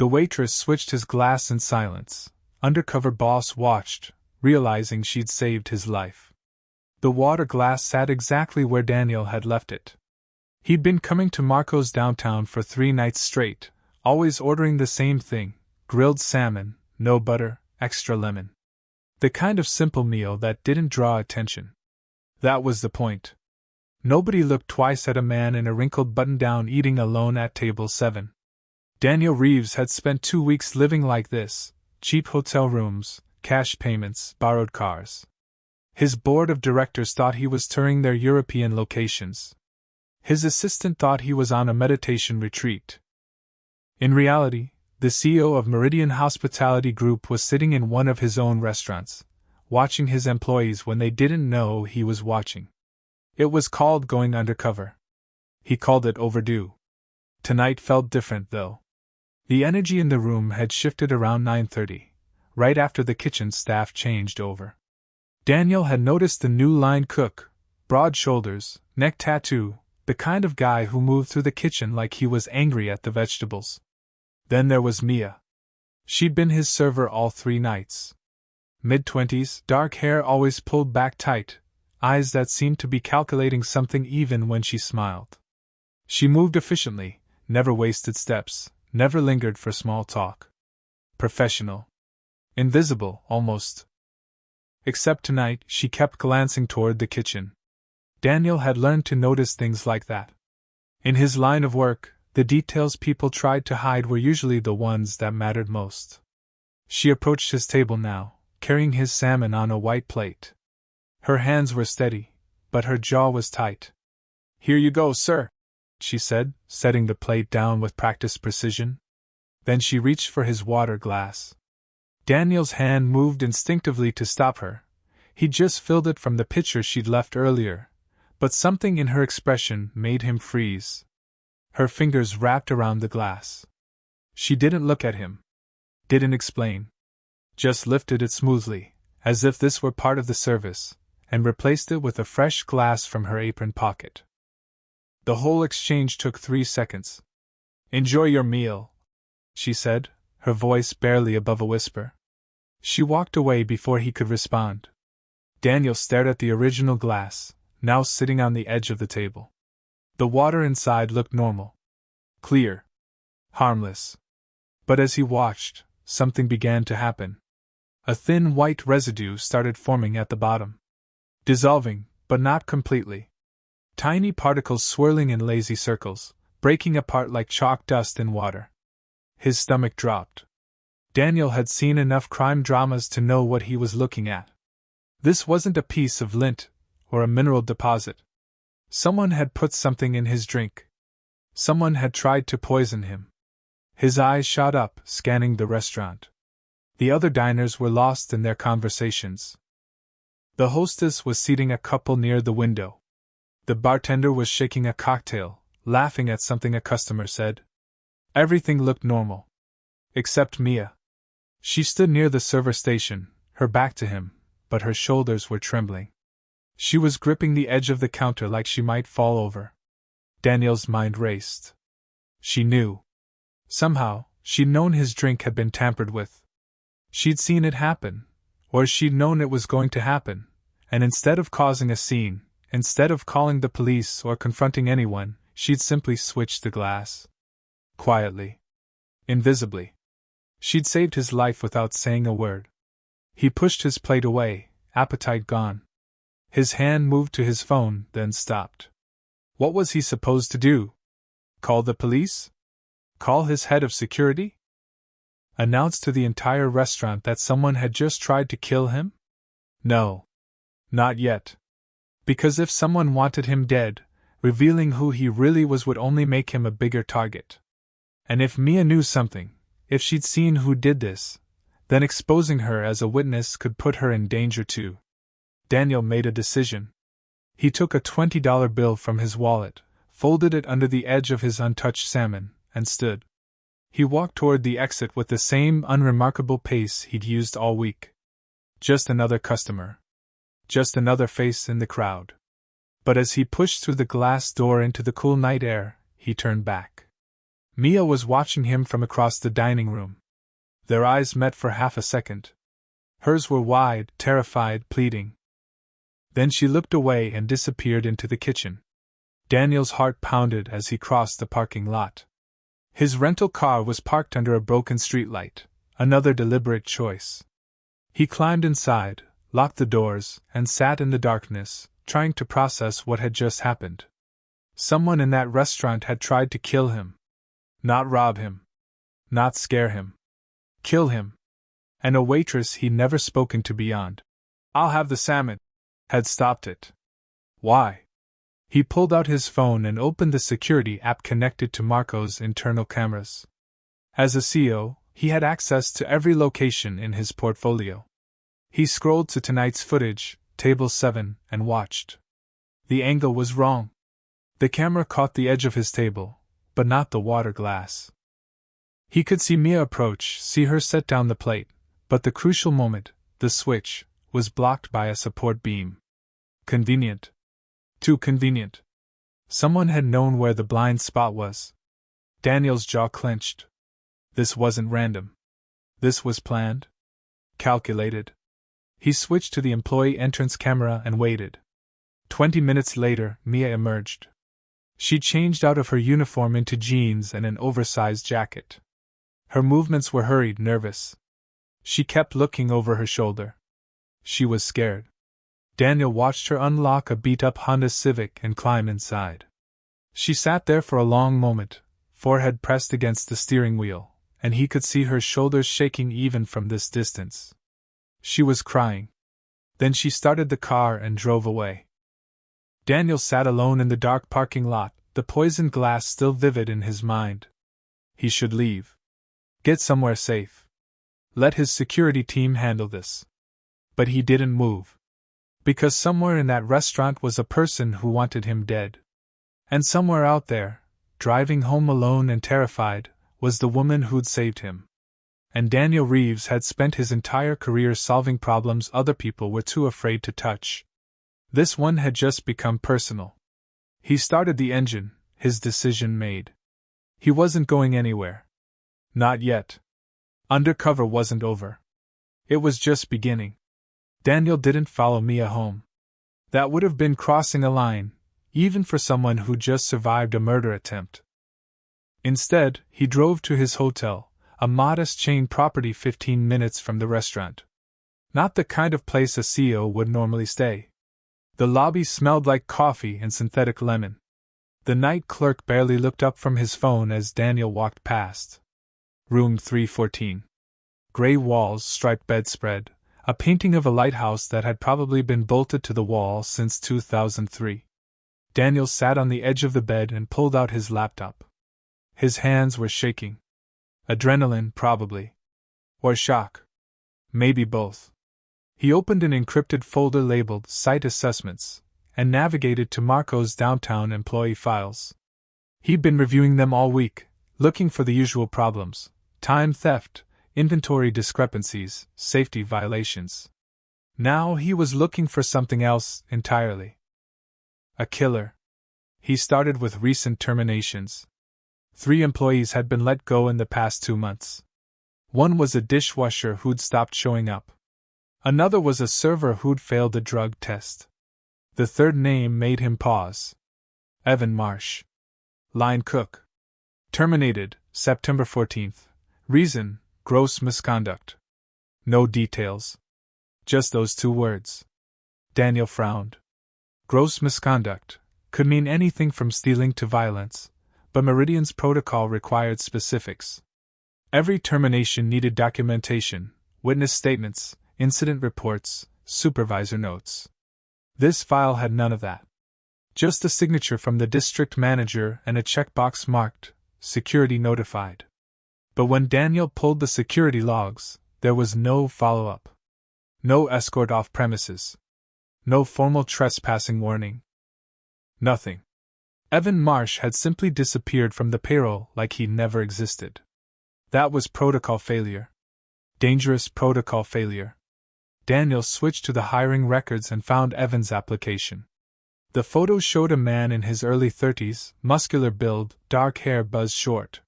The waitress switched his glass in silence. Undercover boss watched, realizing she'd saved his life. The water glass sat exactly where Daniel had left it. He'd been coming to Marco's downtown for 3 nights straight, always ordering the same thing: grilled salmon, no butter, extra lemon. The kind of simple meal that didn't draw attention. That was the point. Nobody looked twice at a man in a wrinkled button-down eating alone at table 7. Daniel Reeves had spent 2 weeks living like this: cheap hotel rooms, cash payments, borrowed cars. His board of directors thought he was touring their European locations. His assistant thought he was on a meditation retreat. In reality, the CEO of Meridian Hospitality Group was sitting in one of his own restaurants, watching his employees when they didn't know he was watching. It was called going undercover. He called it overdue. Tonight felt different, though. The energy in the room had shifted around 9:30, right after the kitchen staff changed over. Daniel had noticed the new line cook, broad shoulders, neck tattoo, the kind of guy who moved through the kitchen like he was angry at the vegetables. Then there was Mia. She'd been his server all 3 nights. Mid-20s, dark hair always pulled back tight, eyes that seemed to be calculating something even when she smiled. She moved efficiently, never wasted steps, never lingered for small talk. Professional. Invisible, almost. Except tonight, she kept glancing toward the kitchen. Daniel had learned to notice things like that. In his line of work, the details people tried to hide were usually the ones that mattered most. She approached his table now, carrying his salmon on a white plate. Her hands were steady, but her jaw was tight. "Here you go, sir," she said, setting the plate down with practiced precision. Then she reached for his water glass. Daniel's hand moved instinctively to stop her. He'd just filled it from the pitcher she'd left earlier, but something in her expression made him freeze. Her fingers wrapped around the glass. She didn't look at him. Didn't explain. Just lifted it smoothly, as if this were part of the service, and replaced it with a fresh glass from her apron pocket. The whole exchange took 3 seconds. "Enjoy your meal," she said, her voice barely above a whisper. She walked away before he could respond. Daniel stared at the original glass, now sitting on the edge of the table. The water inside looked normal. Clear. Harmless. But as he watched, something began to happen. A thin white residue started forming at the bottom. Dissolving, but not completely. Tiny particles swirling in lazy circles, breaking apart like chalk dust in water. His stomach dropped. Daniel had seen enough crime dramas to know what he was looking at. This wasn't a piece of lint, or a mineral deposit. Someone had put something in his drink. Someone had tried to poison him. His eyes shot up, scanning the restaurant. The other diners were lost in their conversations. The hostess was seating a couple near the window. The bartender was shaking a cocktail, laughing at something a customer said. Everything looked normal. Except Mia. She stood near the server station, her back to him, but her shoulders were trembling. She was gripping the edge of the counter like she might fall over. Daniel's mind raced. She knew. Somehow, she'd known his drink had been tampered with. She'd seen it happen, or she'd known it was going to happen, and instead of causing a scene, instead of calling the police or confronting anyone, she'd simply switched the glass. Quietly. Invisibly. She'd saved his life without saying a word. He pushed his plate away, appetite gone. His hand moved to his phone, then stopped. What was he supposed to do? Call the police? Call his head of security? Announce to the entire restaurant that someone had just tried to kill him? No. Not yet. Because if someone wanted him dead, revealing who he really was would only make him a bigger target. And if Mia knew something, if she'd seen who did this, then exposing her as a witness could put her in danger too. Daniel made a decision. He took a $20 bill from his wallet, folded it under the edge of his untouched salmon, and stood. He walked toward the exit with the same unremarkable pace he'd used all week. Just another customer. Just another face in the crowd. But as he pushed through the glass door into the cool night air, he turned back. Mia was watching him from across the dining room. Their eyes met for half a second. Hers were wide, terrified, pleading. Then she looked away and disappeared into the kitchen. Daniel's heart pounded as he crossed the parking lot. His rental car was parked under a broken streetlight, another deliberate choice. He climbed inside, locked the doors, and sat in the darkness, trying to process what had just happened. Someone in that restaurant had tried to kill him. Not rob him. Not scare him. Kill him. And a waitress he'd never spoken to beyond, "I'll have the salmon," had stopped it. Why? He pulled out his phone and opened the security app connected to Marco's internal cameras. As a CEO, he had access to every location in his portfolio. He scrolled to tonight's footage, table 7, and watched. The angle was wrong. The camera caught the edge of his table, but not the water glass. He could see Mia approach, see her set down the plate, but the crucial moment, the switch, was blocked by a support beam. Convenient. Too convenient. Someone had known where the blind spot was. Daniel's jaw clenched. This wasn't random. This was planned. Calculated. He switched to the employee entrance camera and waited. 20 minutes later, Mia emerged. She changed out of her uniform into jeans and an oversized jacket. Her movements were hurried, nervous. She kept looking over her shoulder. She was scared. Daniel watched her unlock a beat-up Honda Civic and climb inside. She sat there for a long moment, forehead pressed against the steering wheel, and he could see her shoulders shaking even from this distance. She was crying. Then she started the car and drove away. Daniel sat alone in the dark parking lot, the poisoned glass still vivid in his mind. He should leave. Get somewhere safe. Let his security team handle this. But he didn't move. Because somewhere in that restaurant was a person who wanted him dead. And somewhere out there, driving home alone and terrified, was the woman who'd saved him. And Daniel Reeves had spent his entire career solving problems other people were too afraid to touch. This one had just become personal. He started the engine, his decision made. He wasn't going anywhere. Not yet. Undercover wasn't over. It was just beginning. Daniel didn't follow Mia home. That would have been crossing a line, even for someone who just survived a murder attempt. Instead, he drove to his hotel, a modest chain property 15 minutes from the restaurant. Not the kind of place a CEO would normally stay. The lobby smelled like coffee and synthetic lemon. The night clerk barely looked up from his phone as Daniel walked past. Room 314. Gray walls, striped bedspread, a painting of a lighthouse that had probably been bolted to the wall since 2003. Daniel sat on the edge of the bed and pulled out his laptop. His hands were shaking. Adrenaline, probably. Or shock. Maybe both. He opened an encrypted folder labeled Site Assessments and navigated to Marco's downtown employee files. He'd been reviewing them all week, looking for the usual problems: time theft, inventory discrepancies, safety violations. Now he was looking for something else entirely. A killer. He started with recent terminations. 3 employees had been let go in the past 2 months. One was a dishwasher who'd stopped showing up. Another was a server who'd failed the drug test. The third name made him pause. Evan Marsh. Line cook. Terminated, September 14th. Reason: gross misconduct. No details. Just those 2 words. Daniel frowned. Gross misconduct could mean anything from stealing to violence, but Meridian's protocol required specifics. Every termination needed documentation, witness statements, incident reports, supervisor notes. This file had none of that. Just a signature from the district manager and a checkbox marked Security Notified. But when Daniel pulled the security logs, there was no follow-up. No escort off premises. No formal trespassing warning. Nothing. Evan Marsh had simply disappeared from the payroll like he never existed. That was protocol failure. Dangerous protocol failure. Daniel switched to the hiring records and found Evan's application. The photo showed a man in his early 30s, muscular build, dark hair buzzed short.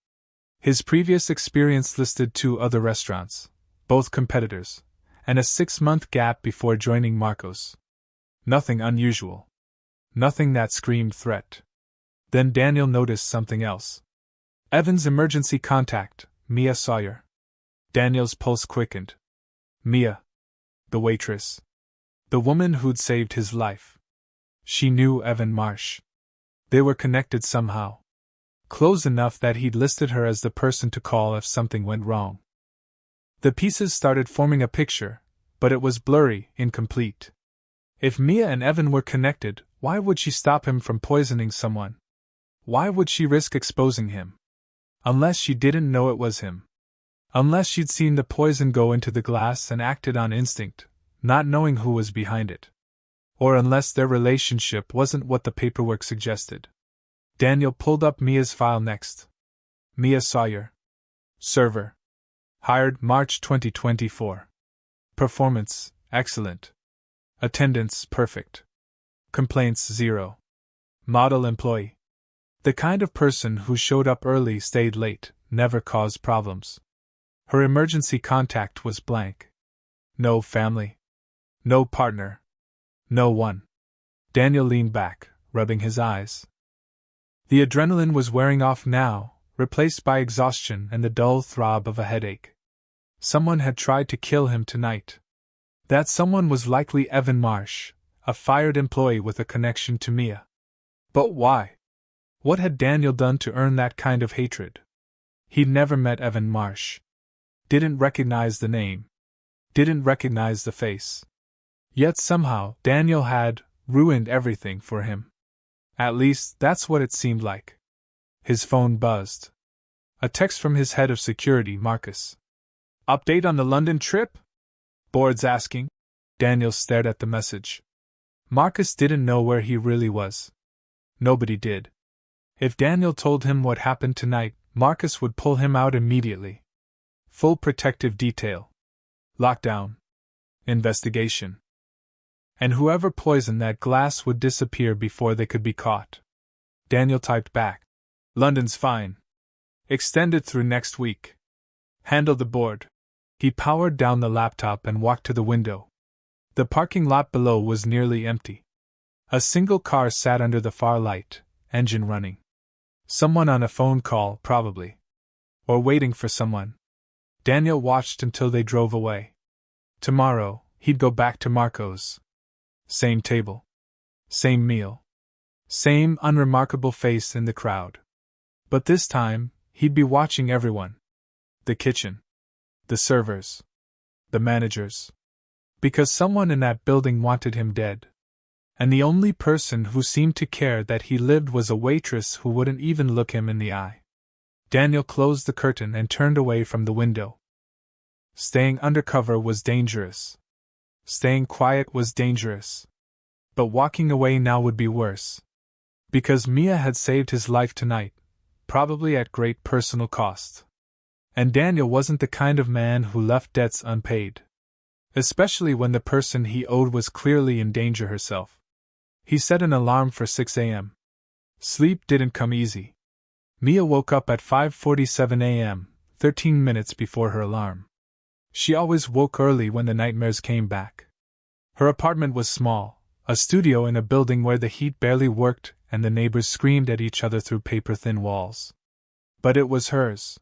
His previous experience listed 2 other restaurants, both competitors, and a 6-month gap before joining Marco's. Nothing unusual. Nothing that screamed threat. Then Daniel noticed something else. Evan's emergency contact, Mia Sawyer. Daniel's pulse quickened. Mia. The waitress. The woman who'd saved his life. She knew Evan Marsh. They were connected somehow. Close enough that he'd listed her as the person to call if something went wrong. The pieces started forming a picture, but it was blurry, incomplete. If Mia and Evan were connected, why would she stop him from poisoning someone? Why would she risk exposing him? Unless she didn't know it was him. Unless she'd seen the poison go into the glass and acted on instinct, not knowing who was behind it. Or unless their relationship wasn't what the paperwork suggested. Daniel pulled up Mia's file next. Mia Sawyer. Server. Hired March 2024. Performance, excellent. Attendance, perfect. Complaints, 0. Model employee. The kind of person who showed up early, stayed late, never caused problems. Her emergency contact was blank. No family. No partner. No one. Daniel leaned back, rubbing his eyes. The adrenaline was wearing off now, replaced by exhaustion and the dull throb of a headache. Someone had tried to kill him tonight. That someone was likely Evan Marsh, a fired employee with a connection to Mia. But why? What had Daniel done to earn that kind of hatred? He'd never met Evan Marsh. Didn't recognize the name. Didn't recognize the face. Yet somehow, Daniel had ruined everything for him. At least, that's what it seemed like. His phone buzzed. A text from his head of security, Marcus. Update on the London trip? Board's asking. Daniel stared at the message. Marcus didn't know where he really was. Nobody did. If Daniel told him what happened tonight, Marcus would pull him out immediately. Full protective detail. Lockdown. Investigation. And whoever poisoned that glass would disappear before they could be caught. Daniel typed back. London's fine. Extended through next week. Handle the board. He powered down the laptop and walked to the window. The parking lot below was nearly empty. A single car sat under the far light, engine running. Someone on a phone call, probably. Or waiting for someone. Daniel watched until they drove away. Tomorrow, he'd go back to Marco's. Same table. Same meal. Same unremarkable face in the crowd. But this time, he'd be watching everyone. The kitchen. The servers. The managers. Because someone in that building wanted him dead. And the only person who seemed to care that he lived was a waitress who wouldn't even look him in the eye. Daniel closed the curtain and turned away from the window. Staying undercover was dangerous. Staying quiet was dangerous. But walking away now would be worse. Because Mia had saved his life tonight, probably at great personal cost. And Daniel wasn't the kind of man who left debts unpaid. Especially when the person he owed was clearly in danger herself. He set an alarm for 6 a.m. Sleep didn't come easy. Mia woke up at 5:47 a.m., 13 minutes before her alarm. She always woke early when the nightmares came back. Her apartment was small, a studio in a building where the heat barely worked and the neighbors screamed at each other through paper-thin walls. But it was hers.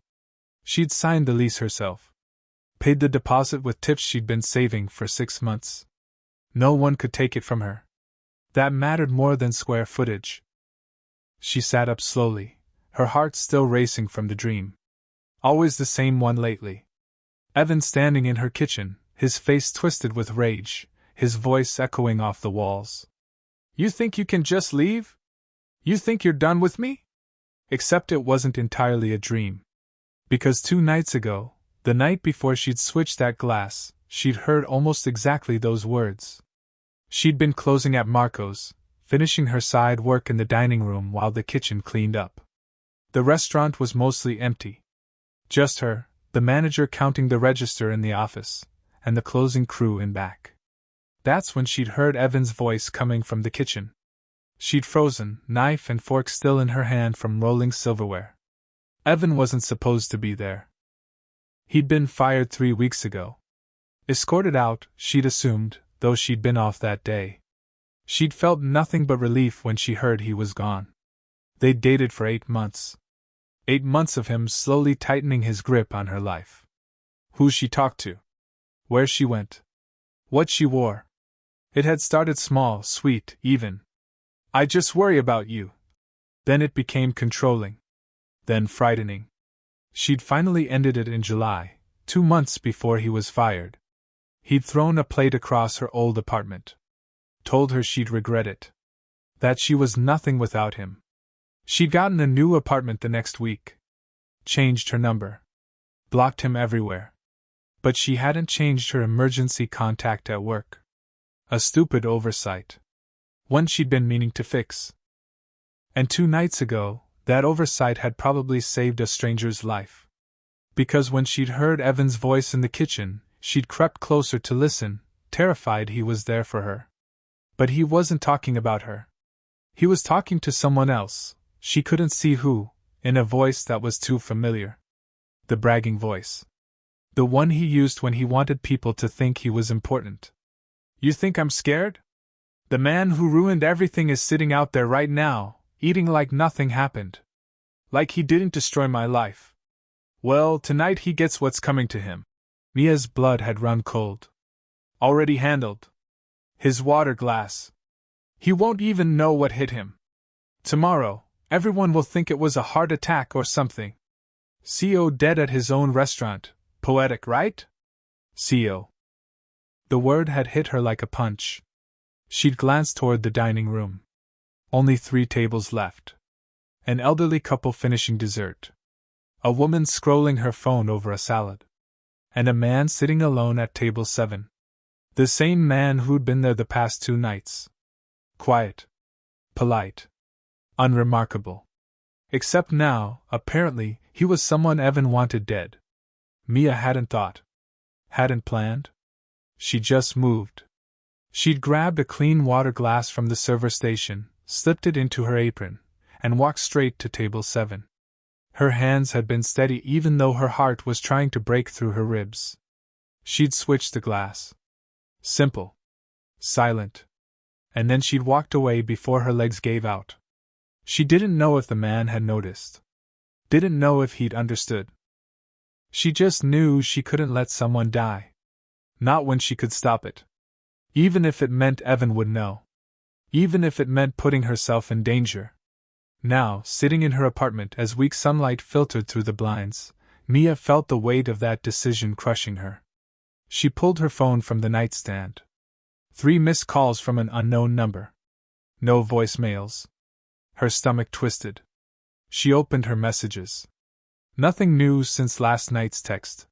She'd signed the lease herself. Paid the deposit with tips she'd been saving for 6 months. No one could take it from her. That mattered more than square footage. She sat up slowly, her heart still racing from the dream. Always the same one lately. Evan standing in her kitchen, his face twisted with rage, his voice echoing off the walls. You think you can just leave? You think you're done with me? Except it wasn't entirely a dream. Because 2 nights ago, the night before she'd switched that glass, she'd heard almost exactly those words. She'd been closing at Marco's, finishing her side work in the dining room while the kitchen cleaned up. The restaurant was mostly empty. Just her, the manager counting the register in the office, and the closing crew in back. That's when she'd heard Evan's voice coming from the kitchen. She'd frozen, knife and fork still in her hand from rolling silverware. Evan wasn't supposed to be there. He'd been fired 3 weeks ago. Escorted out, she'd assumed, though she'd been off that day. She'd felt nothing but relief when she heard he was gone. They'd dated for 8 months. 8 months of him slowly tightening his grip on her life. Who she talked to. Where she went. What she wore. It had started small, sweet, even. "I just worry about you." Then it became controlling. Then frightening. She'd finally ended it in July, 2 months before he was fired. He'd thrown a plate across her old apartment. Told her she'd regret it. That she was nothing without him. She'd gotten a new apartment the next week. Changed her number. Blocked him everywhere. But she hadn't changed her emergency contact at work. A stupid oversight. One she'd been meaning to fix. And 2 nights ago, that oversight had probably saved a stranger's life. Because when she'd heard Evan's voice in the kitchen, she'd crept closer to listen, terrified he was there for her. But he wasn't talking about her. He was talking to someone else, she couldn't see who, in a voice that was too familiar. The bragging voice. The one he used when he wanted people to think he was important. "You think I'm scared? The man who ruined everything is sitting out there right now, eating like nothing happened. Like he didn't destroy my life. Well, tonight he gets what's coming to him." Mia's blood had run cold. Already handled. His water glass. He won't even know what hit him. Tomorrow, everyone will think it was a heart attack or something. CO dead at his own restaurant. Poetic, right? CO. The word had hit her like a punch. She'd glanced toward the dining room. Only 3 tables left. An elderly couple finishing dessert. A woman scrolling her phone over a salad. And a man sitting alone at table 7. The same man who'd been there the past 2 nights. Quiet. Polite. Unremarkable. Except now, apparently, he was someone Evan wanted dead. Mia hadn't thought. Hadn't planned. She just moved. She'd grabbed a clean water glass from the server station, slipped it into her apron, and walked straight to table 7. Her hands had been steady even though her heart was trying to break through her ribs. She'd switched the glass. Simple. Silent. And then she'd walked away before her legs gave out. She didn't know if the man had noticed. Didn't know if he'd understood. She just knew she couldn't let someone die. Not when she could stop it. Even if it meant Evan would know. Even if it meant putting herself in danger. Now, sitting in her apartment as weak sunlight filtered through the blinds, Mia felt the weight of that decision crushing her. She pulled her phone from the nightstand. 3 missed calls from an unknown number. No voicemails. Her stomach twisted. She opened her messages. Nothing new since last night's text.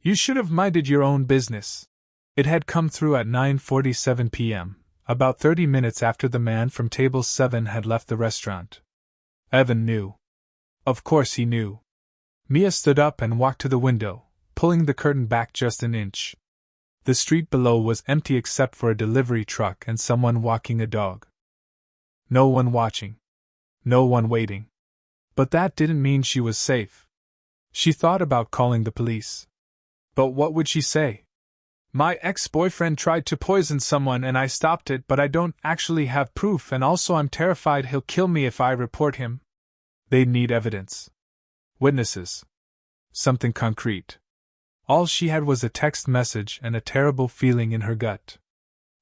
"You should have minded your own business." It had come through at 9:47 p.m., about 30 minutes after the man from table 7 had left the restaurant. Evan knew. Of course he knew. Mia stood up and walked to the window, pulling the curtain back just an inch. The street below was empty except for a delivery truck and someone walking a dog. No one watching. No one waiting. But that didn't mean she was safe. She thought about calling the police. But what would she say? "My ex-boyfriend tried to poison someone and I stopped it, but I don't actually have proof, and also I'm terrified he'll kill me if I report him." They'd need evidence. Witnesses. Something concrete. All she had was a text message and a terrible feeling in her gut.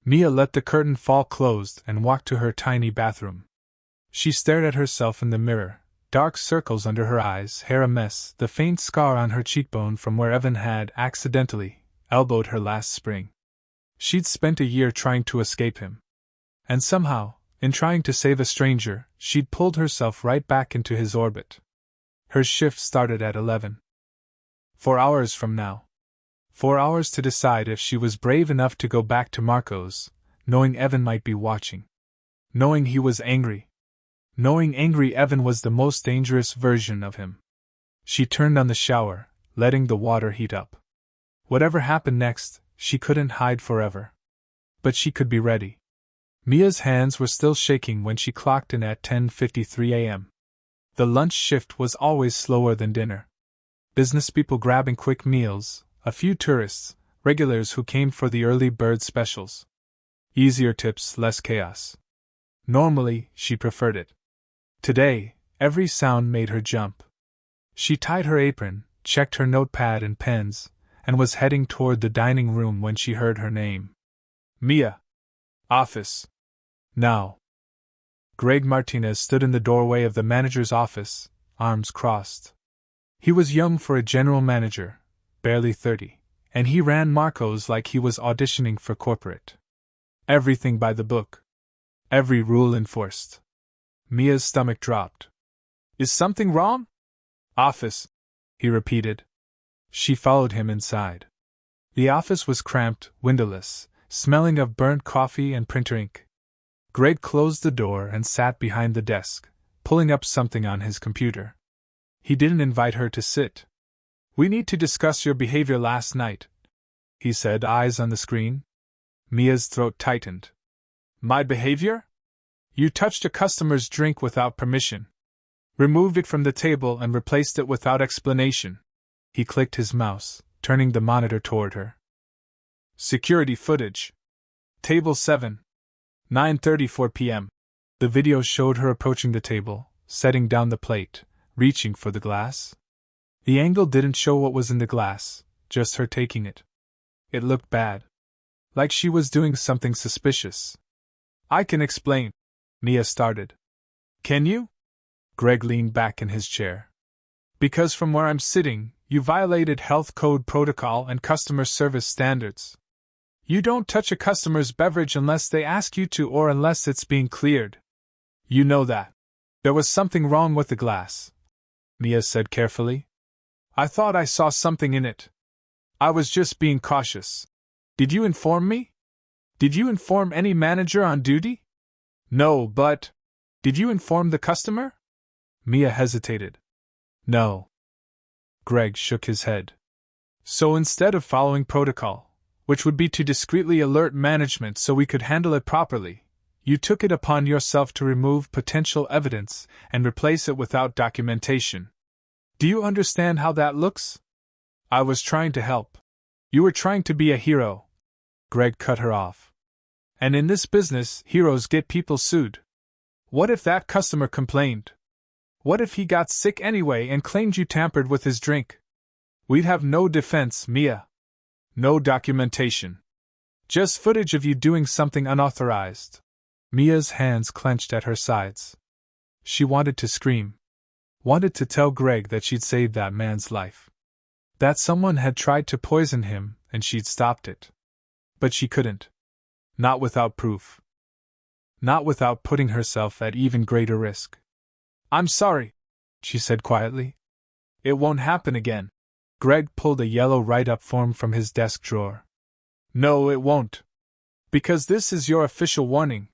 Mia let the curtain fall closed and walked to her tiny bathroom. She stared at herself in the mirror. Dark circles under her eyes, hair a mess, the faint scar on her cheekbone from where Evan had, accidentally, elbowed her last spring. She'd spent a year trying to escape him. And somehow, in trying to save a stranger, she'd pulled herself right back into his orbit. Her shift started at 11. 4 hours from now. 4 hours to decide if she was brave enough to go back to Marco's, knowing Evan might be watching. Knowing he was angry. Knowing angry Evan was the most dangerous version of him. She turned on the shower, letting the water heat up. Whatever happened next, she couldn't hide forever. But she could be ready. Mia's hands were still shaking when she clocked in at 10:53 a.m. The lunch shift was always slower than dinner. Business people grabbing quick meals, a few tourists, regulars who came for the early bird specials. Easier tips, less chaos. Normally, she preferred it. Today, every sound made her jump. She tied her apron, checked her notepad and pens, and was heading toward the dining room when she heard her name. Mia. Office. Now. Greg Martinez stood in the doorway of the manager's office, arms crossed. He was young for a general manager, barely 30, and he ran Marco's like he was auditioning for corporate. Everything by the book. Every rule enforced. Mia's stomach dropped. Is something wrong? Office, he repeated. She followed him inside. The office was cramped, windowless, smelling of burnt coffee and printer ink. Greg closed the door and sat behind the desk, pulling up something on his computer. He didn't invite her to sit. We need to discuss your behavior last night, he said, eyes on the screen. Mia's throat tightened. My behavior? You touched a customer's drink without permission. Removed it from the table and replaced it without explanation. He clicked his mouse, turning the monitor toward her. Security footage. Table 7. 9:34 p.m. The video showed her approaching the table, setting down the plate, reaching for the glass. The angle didn't show what was in the glass, just her taking it. It looked bad. Like she was doing something suspicious. I can explain, Mia started. Can you? Greg leaned back in his chair. Because from where I'm sitting, you violated health code protocol and customer service standards. You don't touch a customer's beverage unless they ask you to or unless it's being cleared. You know that. There was something wrong with the glass, Mia said carefully. I thought I saw something in it. I was just being cautious. Did you inform me? Did you inform any manager on duty? No, but... Did you inform the customer? Mia hesitated. No. Greg shook his head. So instead of following protocol, which would be to discreetly alert management so we could handle it properly, you took it upon yourself to remove potential evidence and replace it without documentation. Do you understand how that looks? I was trying to help. You were trying to be a hero. Greg cut her off. And in this business, heroes get people sued. What if that customer complained? What if he got sick anyway and claimed you tampered with his drink? We'd have no defense, Mia. No documentation. Just footage of you doing something unauthorized. Mia's hands clenched at her sides. She wanted to scream. Wanted to tell Greg that she'd saved that man's life. That someone had tried to poison him and she'd stopped it. But she couldn't. Not without proof. Not without putting herself at even greater risk. I'm sorry, she said quietly. It won't happen again. Greg pulled a yellow write-up form from his desk drawer. No, it won't. Because this is your official warning.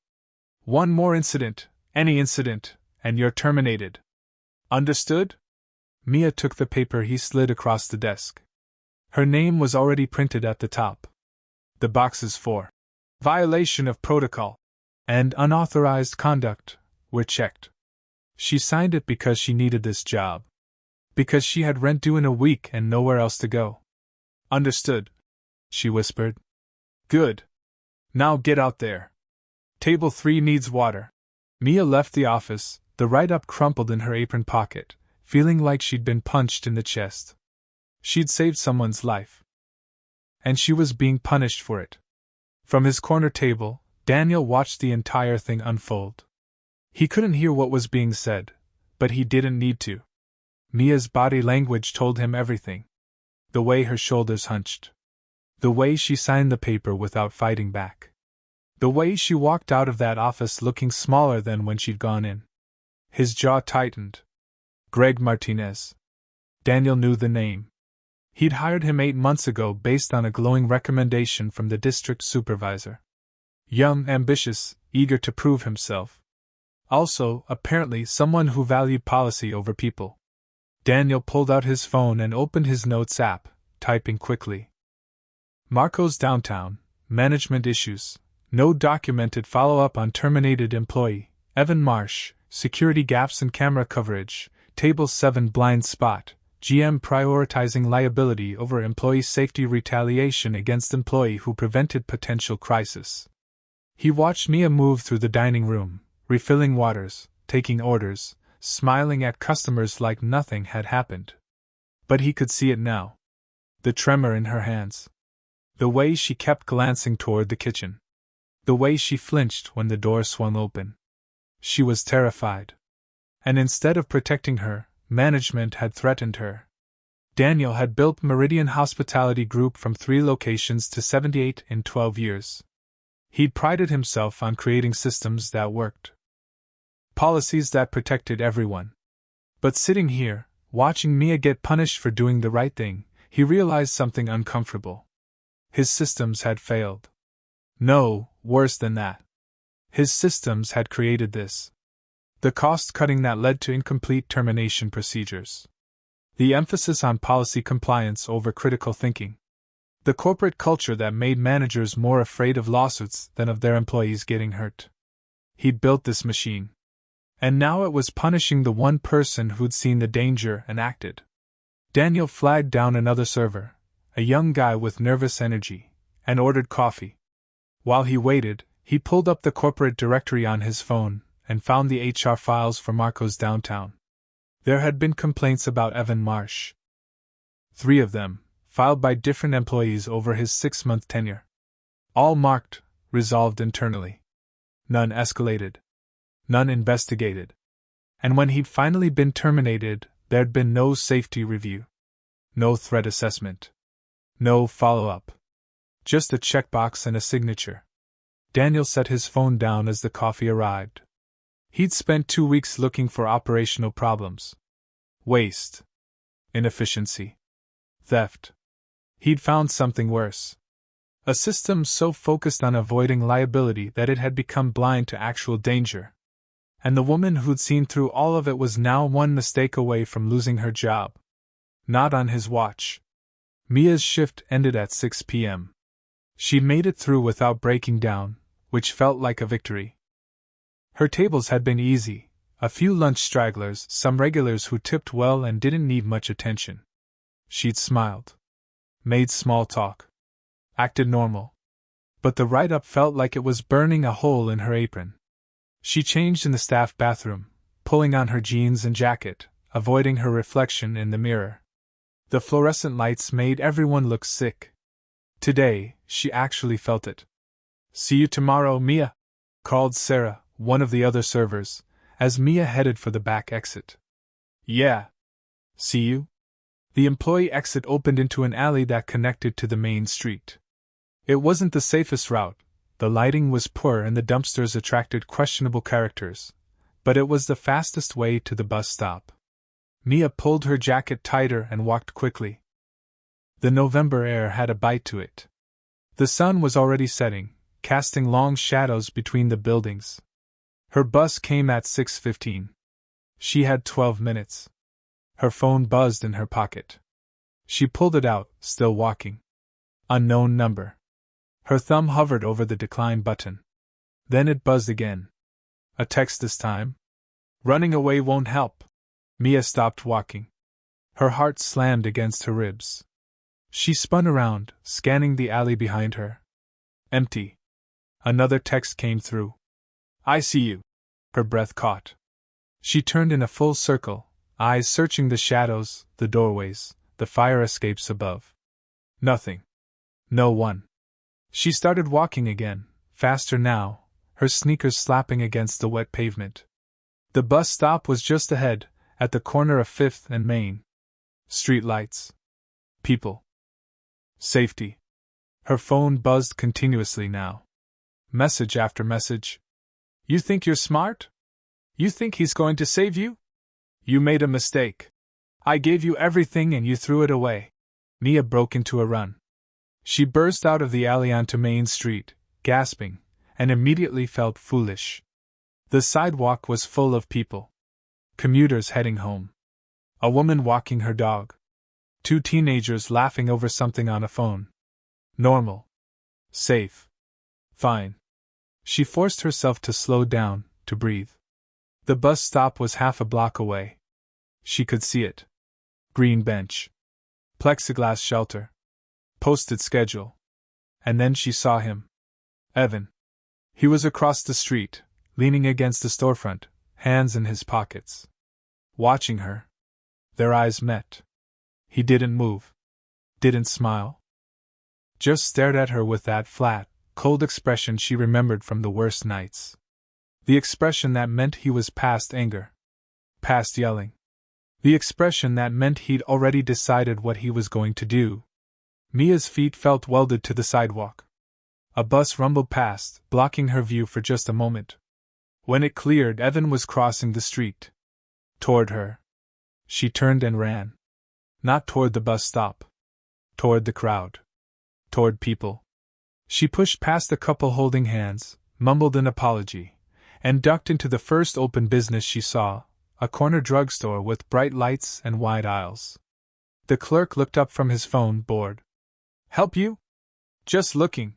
One more incident, any incident, and you're terminated. Understood? Mia took the paper he slid across the desk. Her name was already printed at the top. The boxes for violation of protocol and unauthorized conduct were checked. She signed it because she needed this job. Because she had rent due in a week and nowhere else to go. Understood, she whispered. Good. Now get out there. Table 3 needs water. Mia left the office, the write-up crumpled in her apron pocket, feeling like she'd been punched in the chest. She'd saved someone's life. And she was being punished for it. From his corner table, Daniel watched the entire thing unfold. He couldn't hear what was being said, but he didn't need to. Mia's body language told him everything. The way her shoulders hunched. The way she signed the paper without fighting back. The way she walked out of that office looking smaller than when she'd gone in. His jaw tightened. Greg Martinez. Daniel knew the name. He'd hired him 8 months ago based on a glowing recommendation from the district supervisor. Young, ambitious, eager to prove himself. Also, apparently, someone who valued policy over people. Daniel pulled out his phone and opened his notes app, typing quickly. Marco's downtown, management issues, no documented follow-up on terminated employee, Evan Marsh, security gaps in camera coverage, Table 7 blind spot, GM prioritizing liability over employee safety, retaliation against employee who prevented potential crisis. He watched Mia move through the dining room, refilling waters, taking orders, smiling at customers like nothing had happened. But he could see it now. The tremor in her hands. The way she kept glancing toward the kitchen. The way she flinched when the door swung open. She was terrified. And instead of protecting her, management had threatened her. Daniel had built Meridian Hospitality Group from 3 locations to 78 in 12 years. He'd prided himself on creating systems that worked. Policies that protected everyone. But sitting here, watching Mia get punished for doing the right thing, he realized something uncomfortable. His systems had failed. No, worse than that. His systems had created this. The cost-cutting that led to incomplete termination procedures. The emphasis on policy compliance over critical thinking. The corporate culture that made managers more afraid of lawsuits than of their employees getting hurt. He'd built this machine. And now it was punishing the one person who'd seen the danger and acted. Daniel flagged down another server, a young guy with nervous energy, and ordered coffee. While he waited, he pulled up the corporate directory on his phone and found the HR files for Marco's downtown. There had been complaints about Evan Marsh. 3 of them, filed by different employees over his 6-month tenure. All marked, resolved internally. None escalated. None investigated. And when he'd finally been terminated, there'd been no safety review. No threat assessment. No follow-up. Just a checkbox and a signature. Daniel set his phone down as the coffee arrived. He'd spent 2 weeks looking for operational problems. Waste. Inefficiency. Theft. He'd found something worse. A system so focused on avoiding liability that it had become blind to actual danger. And the woman who'd seen through all of it was now one mistake away from losing her job. Not on his watch. Mia's shift ended at 6 p.m. She made it through without breaking down, which felt like a victory. Her tables had been easy, a few lunch stragglers, some regulars who tipped well and didn't need much attention. She'd smiled. Made small talk. Acted normal. But the write-up felt like it was burning a hole in her apron. She changed in the staff bathroom, pulling on her jeans and jacket, avoiding her reflection in the mirror. The fluorescent lights made everyone look sick. Today, she actually felt it. "See you tomorrow, Mia," called Sarah, one of the other servers, as Mia headed for the back exit. "Yeah. See you?" The employee exit opened into an alley that connected to the main street. It wasn't the safest route. The lighting was poor and the dumpsters attracted questionable characters, but it was the fastest way to the bus stop. Mia pulled her jacket tighter and walked quickly. The November air had a bite to it. The sun was already setting, casting long shadows between the buildings. Her bus came at 6:15. She had 12 minutes. Her phone buzzed in her pocket. She pulled it out, still walking. Unknown number. Her thumb hovered over the decline button. Then it buzzed again. A text this time? Running away won't help. Mia stopped walking. Her heart slammed against her ribs. She spun around, scanning the alley behind her. Empty. Another text came through. "I see you." Her breath caught. She turned in a full circle, eyes searching the shadows, the doorways, the fire escapes above. Nothing. No one. She started walking again, faster now, her sneakers slapping against the wet pavement. The bus stop was just ahead, at the corner of 5th and Main. Street lights. People. Safety. Her phone buzzed continuously now. Message after message. "You think you're smart? You think he's going to save you? You made a mistake. I gave you everything and you threw it away." Mia broke into a run. She burst out of the alley onto Main Street, gasping, and immediately felt foolish. The sidewalk was full of people. Commuters heading home. A woman walking her dog. 2 teenagers laughing over something on a phone. Normal. Safe. Fine. She forced herself to slow down, to breathe. The bus stop was half a block away. She could see it. Green bench. Plexiglass shelter. Posted schedule. And then she saw him. Evan. He was across the street, leaning against the storefront, hands in his pockets. Watching her. Their eyes met. He didn't move. Didn't smile. Just stared at her with that flat, cold expression she remembered from the worst nights. The expression that meant he was past anger. Past yelling. The expression that meant he'd already decided what he was going to do. Mia's feet felt welded to the sidewalk. A bus rumbled past, blocking her view for just a moment. When it cleared, Evan was crossing the street. Toward her. She turned and ran. Not toward the bus stop. Toward the crowd. Toward people. She pushed past the couple holding hands, mumbled an apology, and ducked into the first open business she saw, a corner drugstore with bright lights and wide aisles. The clerk looked up from his phone, bored. "Help you?" "Just looking,"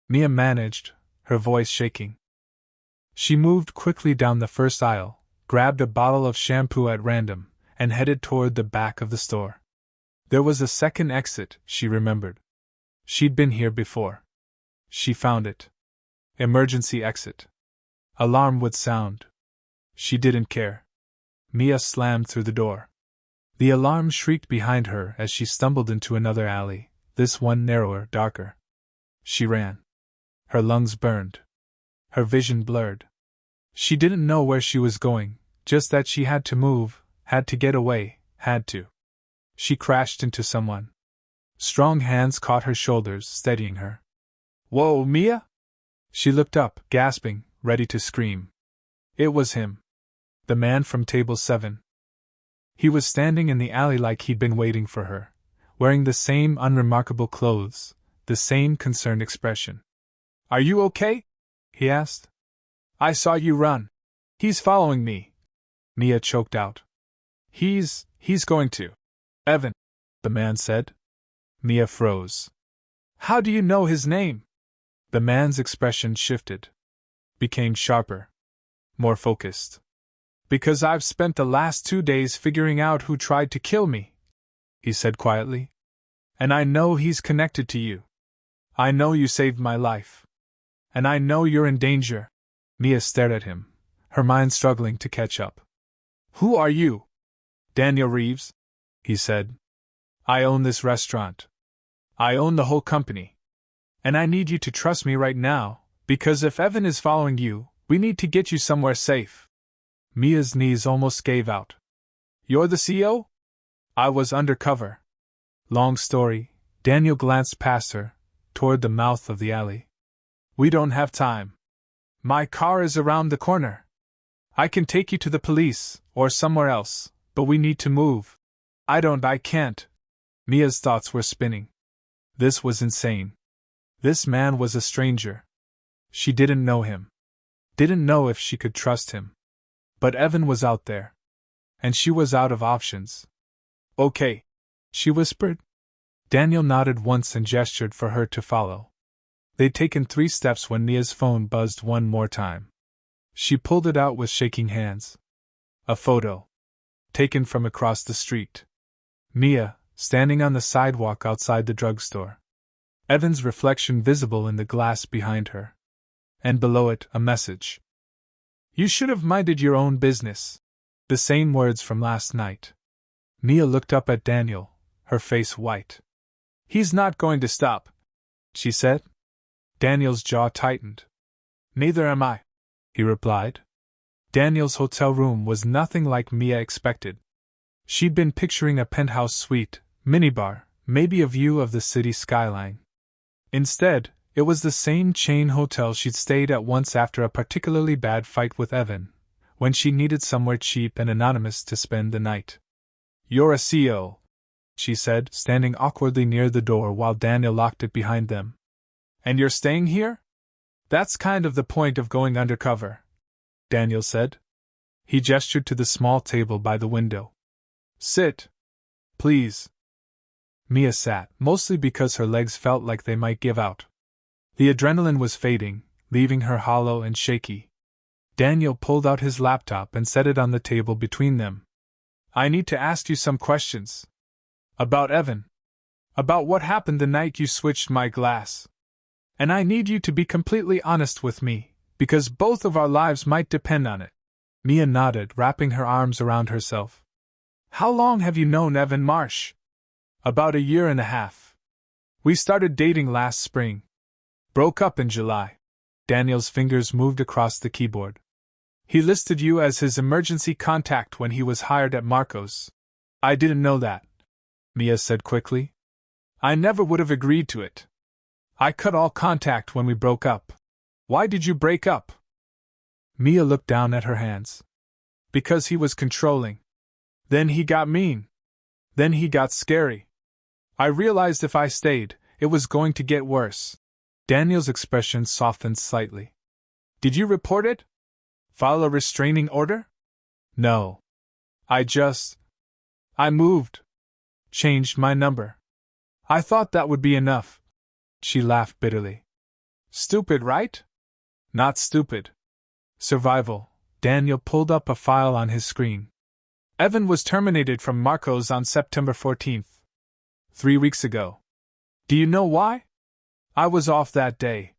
Mia managed, her voice shaking. She moved quickly down the first aisle, grabbed a bottle of shampoo at random, and headed toward the back of the store. There was a second exit, she remembered. She'd been here before. She found it. Emergency exit. Alarm would sound. She didn't care. Mia slammed through the door. The alarm shrieked behind her as she stumbled into another alley, this one narrower, darker. She ran. Her lungs burned. Her vision blurred. She didn't know where she was going, just that she had to move, had to get away, had to. She crashed into someone. Strong hands caught her shoulders, steadying her. "Whoa, Mia?" She looked up, gasping, ready to scream. It was him. The man from table 7. He was standing in the alley like he'd been waiting for her, wearing the same unremarkable clothes, the same concerned expression. "Are you okay?" he asked. "I saw you run. He's following me," Mia choked out. He's going to." "Evan," the man said. Mia froze. "How do you know his name?" The man's expression shifted. Became sharper. More focused. "Because I've spent the last 2 days figuring out who tried to kill me," he said quietly. "And I know he's connected to you. I know you saved my life. And I know you're in danger." Mia stared at him, her mind struggling to catch up. "Who are you?" "Daniel Reeves," he said. "I own this restaurant. I own the whole company. And I need you to trust me right now, because if Evan is following you, we need to get you somewhere safe." Mia's knees almost gave out. "You're the CEO?" "I was undercover." Long story. Daniel glanced past her, toward the mouth of the alley. "We don't have time. My car is around the corner. I can take you to the police, or somewhere else, but we need to move." I can't." Mia's thoughts were spinning. This was insane. This man was a stranger. She didn't know him. Didn't know if she could trust him. But Evan was out there. And she was out of options. "Okay," she whispered. Daniel nodded once and gestured for her to follow. They'd taken 3 steps when Mia's phone buzzed one more time. She pulled it out with shaking hands. A photo. Taken from across the street. Mia, standing on the sidewalk outside the drugstore. Evan's reflection visible in the glass behind her. And below it, a message. "You should have minded your own business." The same words from last night. Mia looked up at Daniel, her face white. "He's not going to stop," she said. Daniel's jaw tightened. "Neither am I," he replied. Daniel's hotel room was nothing like Mia expected. She'd been picturing a penthouse suite, minibar, maybe a view of the city skyline. Instead, it was the same chain hotel she'd stayed at once after a particularly bad fight with Evan, when she needed somewhere cheap and anonymous to spend the night. "You're a CO," she said, standing awkwardly near the door while Daniel locked it behind them. "And you're staying here?" "That's kind of the point of going undercover," Daniel said. He gestured to the small table by the window. "Sit. Please." Mia sat, mostly because her legs felt like they might give out. The adrenaline was fading, leaving her hollow and shaky. Daniel pulled out his laptop and set it on the table between them. I need to ask you some questions. About Evan. About what happened the night you switched my glass. And I need you to be completely honest with me, because both of our lives might depend on it. Mia nodded, wrapping her arms around herself. How long have you known Evan Marsh? About a year and a half. We started dating last spring. Broke up in July. Daniel's fingers moved across the keyboard. He listed you as his emergency contact when he was hired at Marco's. I didn't know that, Mia said quickly. I never would have agreed to it. I cut all contact when we broke up. Why did you break up? Mia looked down at her hands. Because he was controlling. Then he got mean. Then he got scary. I realized if I stayed, it was going to get worse. Daniel's expression softened slightly. Did you report it? File a restraining order? No. I moved. Changed my number. I thought that would be enough. She laughed bitterly. Stupid, right? Not stupid. Survival. Daniel pulled up a file on his screen. Evan was terminated from Marco's on September 14th. 3 weeks ago. Do you know why? I was off that day.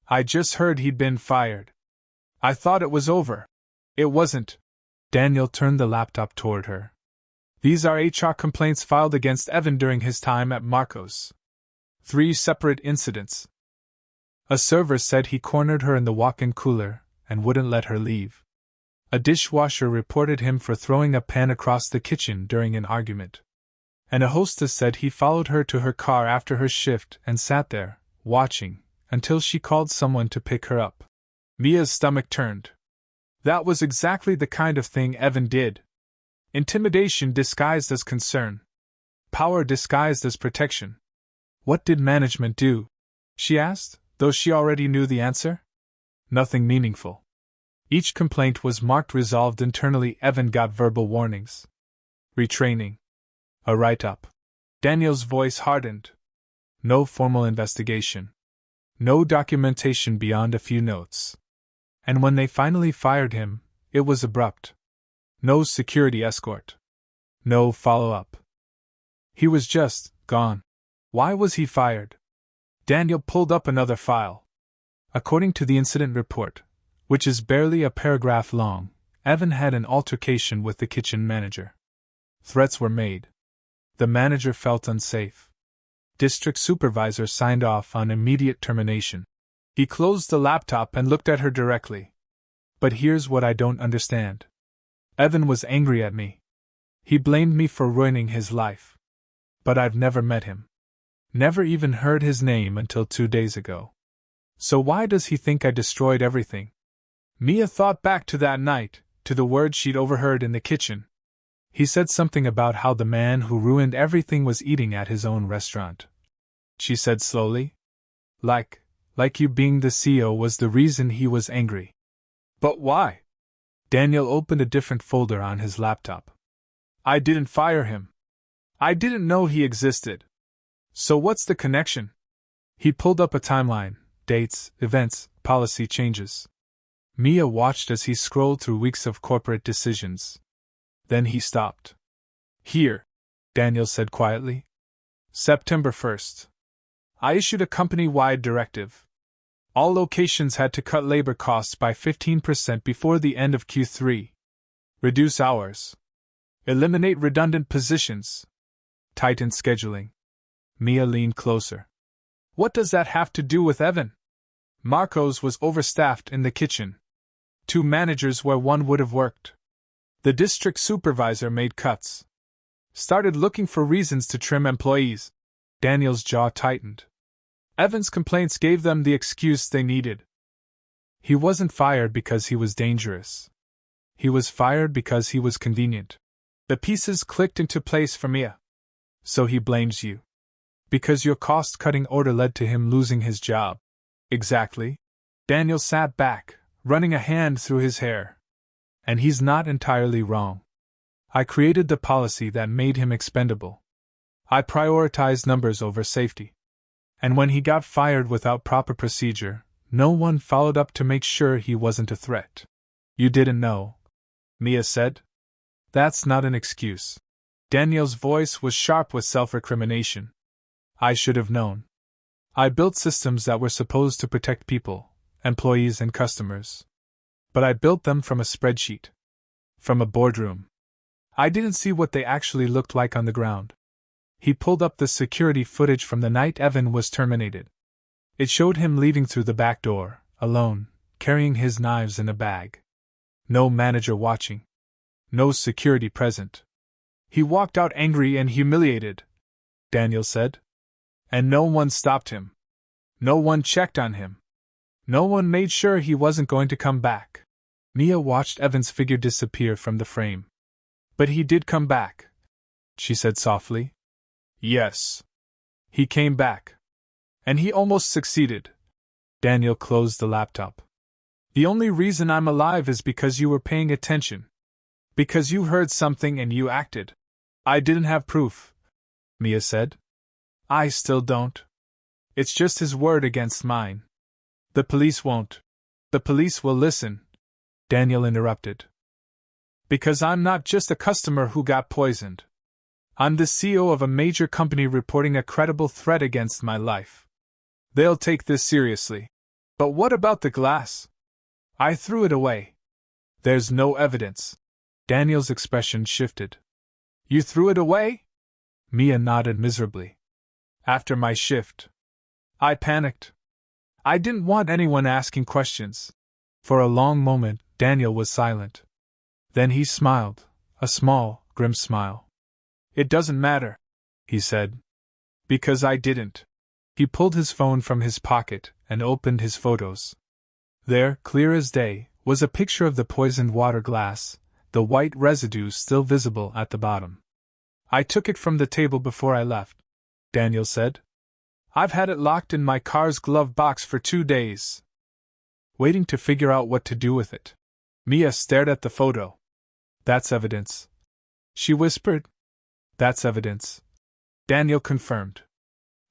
I just heard he'd been fired. I thought it was over. It wasn't. Daniel turned the laptop toward her. These are HR complaints filed against Evan during his time at Marco's. 3 separate incidents. A server said he cornered her in the walk-in cooler and wouldn't let her leave. A dishwasher reported him for throwing a pan across the kitchen during an argument. And a hostess said he followed her to her car after her shift and sat there, watching, until she called someone to pick her up. Mia's stomach turned. That was exactly the kind of thing Evan did. Intimidation disguised as concern. Power disguised as protection. What did management do? She asked, though she already knew the answer. Nothing meaningful. Each complaint was marked resolved internally. Evan got verbal warnings. Retraining. A write-up. Daniel's voice hardened. No formal investigation. No documentation beyond a few notes. And when they finally fired him, it was abrupt. No security escort. No follow-up. He was just gone. Why was he fired? Daniel pulled up another file. According to the incident report, which is barely a paragraph long, Evan had an altercation with the kitchen manager. Threats were made. The manager felt unsafe. District supervisor signed off on immediate termination. He closed the laptop and looked at her directly. But here's what I don't understand. Evan was angry at me. He blamed me for ruining his life. But I've never met him. Never even heard his name until 2 days ago. So why does he think I destroyed everything? Mia thought back to that night, to the words she'd overheard in the kitchen. He said something about how the man who ruined everything was eating at his own restaurant. She said slowly. Like you being the CEO was the reason he was angry. But why? Daniel opened a different folder on his laptop. I didn't fire him. I didn't know he existed. So what's the connection? He pulled up a timeline, dates, events, policy changes. Mia watched as he scrolled through weeks of corporate decisions. Then he stopped. Here, Daniel said quietly. September 1st. I issued a company-wide directive. All locations had to cut labor costs by 15% before the end of Q3. Reduce hours. Eliminate redundant positions. Tighten scheduling. Mia leaned closer. What does that have to do with Evan? Marco's was overstaffed in the kitchen. 2 managers where one would have worked. The district supervisor made cuts. Started looking for reasons to trim employees. Daniel's jaw tightened. Evan's complaints gave them the excuse they needed. He wasn't fired because he was dangerous. He was fired because he was convenient. The pieces clicked into place for Mia. So he blames you. Because your cost-cutting order led to him losing his job. Exactly. Daniel sat back, running a hand through his hair. And he's not entirely wrong. I created the policy that made him expendable. I prioritized numbers over safety. And when he got fired without proper procedure, no one followed up to make sure he wasn't a threat. You didn't know, Mia said. That's not an excuse. Daniel's voice was sharp with self-recrimination. I should have known. I built systems that were supposed to protect people, employees and customers. But I built them from a spreadsheet. From a boardroom. I didn't see what they actually looked like on the ground. He pulled up the security footage from the night Evan was terminated. It showed him leaving through the back door, alone, carrying his knives in a bag. No manager watching. No security present. He walked out angry and humiliated, Daniel said. And no one stopped him. No one checked on him. No one made sure he wasn't going to come back. Mia watched Evan's figure disappear from the frame. But he did come back, she said softly. Yes. He came back. And he almost succeeded. Daniel closed the laptop. The only reason I'm alive is because you were paying attention. Because you heard something and you acted. I didn't have proof, Mia said. I still don't. It's just his word against mine. The police won't. The police will listen, Daniel interrupted. Because I'm not just a customer who got poisoned. I'm the CEO of a major company reporting a credible threat against my life. They'll take this seriously. But what about the glass? I threw it away. There's no evidence. Daniel's expression shifted. You threw it away? Mia nodded miserably. After my shift. I panicked. I didn't want anyone asking questions. For a long moment, Daniel was silent. Then he smiled, a small, grim smile. It doesn't matter, he said. Because I didn't. He pulled his phone from his pocket and opened his photos. There, clear as day, was a picture of the poisoned water glass, the white residue still visible at the bottom. I took it from the table before I left, Daniel said. I've had it locked in my car's glove box for 2 days. Waiting to figure out what to do with it. Mia stared at the photo. That's evidence, she whispered. That's evidence, Daniel confirmed.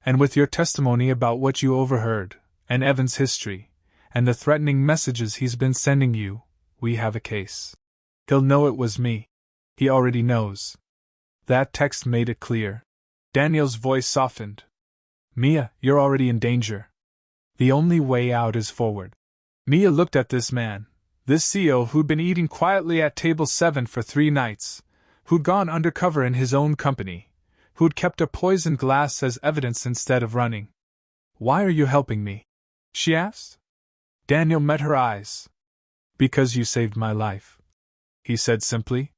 And with your testimony about what you overheard, and Evan's history, and the threatening messages he's been sending you, we have a case. He'll know it was me. He already knows. That text made it clear. Daniel's voice softened. Mia, you're already in danger. The only way out is forward. Mia looked at this man, this CEO who'd been eating quietly at table 7 for 3 nights, who'd gone undercover in his own company, who'd kept a poisoned glass as evidence instead of running. Why are you helping me? She asked. Daniel met her eyes. Because you saved my life, he said simply.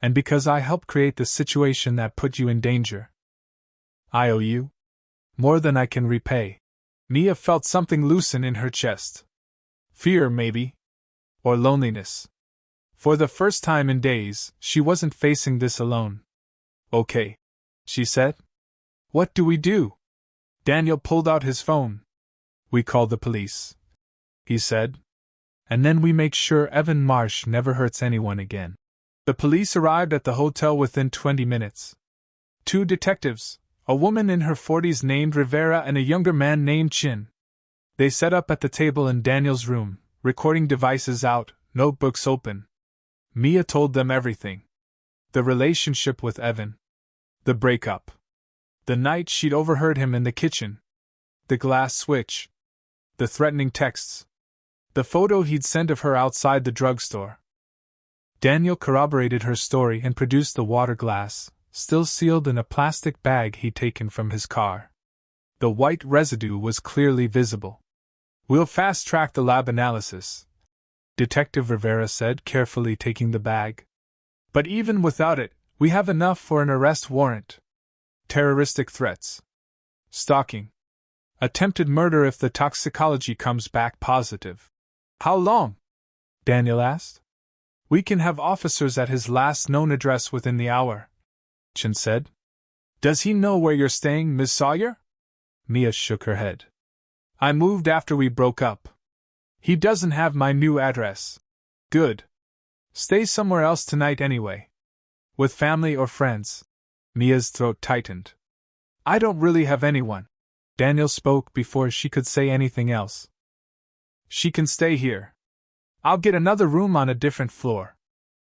And because I helped create the situation that put you in danger. I owe you more than I can repay. Mia felt something loosen in her chest. Fear, maybe. Or loneliness. For the first time in days, she wasn't facing this alone. Okay, she said. What do we do? Daniel pulled out his phone. We call the police, he said. And then we make sure Evan Marsh never hurts anyone again. The police arrived at the hotel within 20 minutes. 2 detectives, a woman in her 40s named Rivera and a younger man named Chin. They set up at the table in Daniel's room, recording devices out, notebooks open. Mia told them everything. The relationship with Evan. The breakup. The night she'd overheard him in the kitchen. The glass switch. The threatening texts. The photo he'd sent of her outside the drugstore. Daniel corroborated her story and produced the water glass, still sealed in a plastic bag he'd taken from his car. The white residue was clearly visible. We'll fast-track the lab analysis, Detective Rivera said, carefully taking the bag. But even without it, we have enough for an arrest warrant. Terroristic threats. Stalking. Attempted murder if the toxicology comes back positive. How long? Daniel asked. We can have officers at his last known address within the hour, Chin said. Does he know where you're staying, Miss Sawyer? Mia shook her head. I moved after we broke up. He doesn't have my new address. Good. Stay somewhere else tonight anyway. With family or friends. Mia's throat tightened. I don't really have anyone. Daniel spoke before she could say anything else. She can stay here. I'll get another room on a different floor.